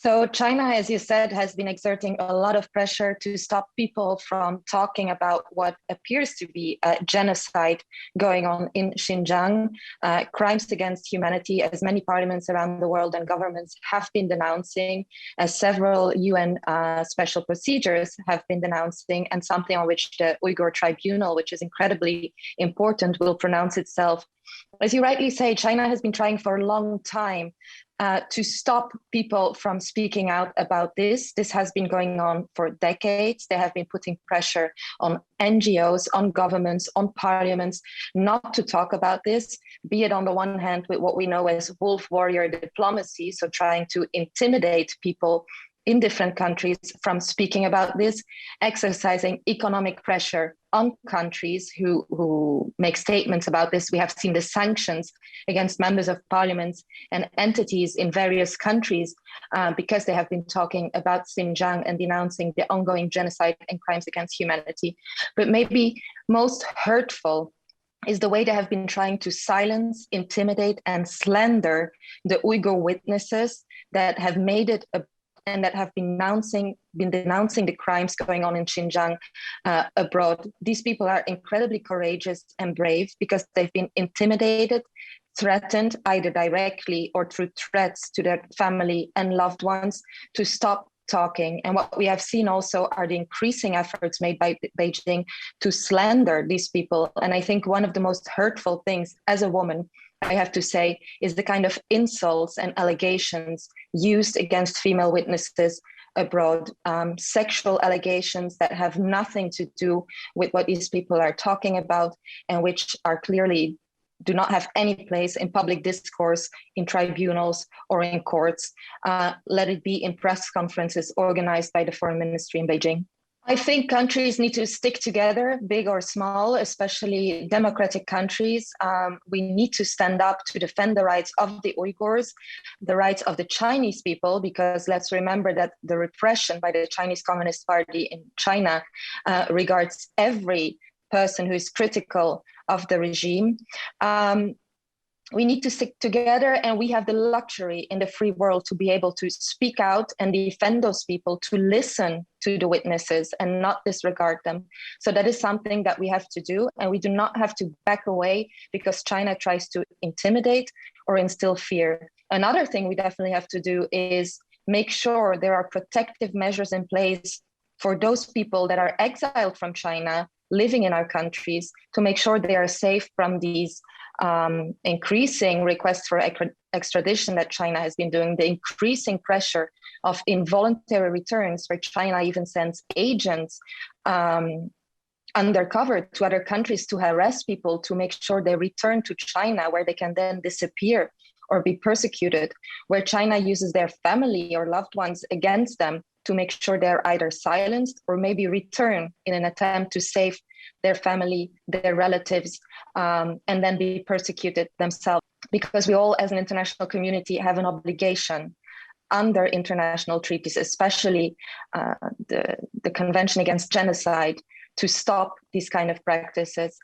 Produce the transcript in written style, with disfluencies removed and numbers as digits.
So China, as you said, has been exerting a lot of pressure to stop people from talking about what appears to be a genocide going on in Xinjiang, crimes against humanity, as many parliaments around the world and governments have been denouncing, as several UN special procedures have been denouncing, and something on which the Uyghur Tribunal, which is incredibly important, will pronounce itself. As you rightly say, China has been trying for a long time to stop people from speaking out about this. This has been going on for decades. They have been putting pressure on NGOs, on governments, on parliaments, not to talk about this, be it on the one hand with what we know as wolf warrior diplomacy, so trying to intimidate people in different countries from speaking about this, exercising economic pressure on countries who make statements about this. We have seen the sanctions against members of parliaments and entities in various countries because they have been talking about Xinjiang and denouncing the ongoing genocide and crimes against humanity. But maybe most hurtful is the way they have been trying to silence, intimidate, and slander the Uyghur witnesses that have made it and that have been denouncing the crimes going on in Xinjiang abroad. These people are incredibly courageous and brave because they've been intimidated, threatened either directly or through threats to their family and loved ones to stop talking. And what we have seen also are the increasing efforts made by Beijing to slander these people. And I think one of the most hurtful things as a woman, I have to say, is the kind of insults and allegations used against female witnesses abroad, sexual allegations that have nothing to do with what these people are talking about and which are clearly do not have any place in public discourse, in tribunals or in courts, let it be in press conferences organized by the foreign ministry in Beijing. I think countries need to stick together, big or small, especially democratic countries. We need to stand up to defend the rights of the Uyghurs, the rights of the Chinese people, because let's remember that the repression by the Chinese Communist Party in China regards every person who is critical of the regime. We need to stick together, and we have the luxury in the free world to be able to speak out and defend those people, to listen to the witnesses and not disregard them. So that is something that we have to do, and we do not have to back away because China tries to intimidate or instill fear. Another thing we definitely have to do is make sure there are protective measures in place for those people that are exiled from China, living in our countries, to make sure they are safe from these increasing requests for extradition that China has been doing, the increasing pressure of involuntary returns, where China even sends agents undercover to other countries to harass people, to make sure they return to China, where they can then disappear or be persecuted, where China uses their family or loved ones against them to make sure they're either silenced or maybe return in an attempt to save their family, their relatives, and then be persecuted themselves. Because we all, as an international community, have an obligation under international treaties, especially the Convention Against Genocide, to stop these kind of practices.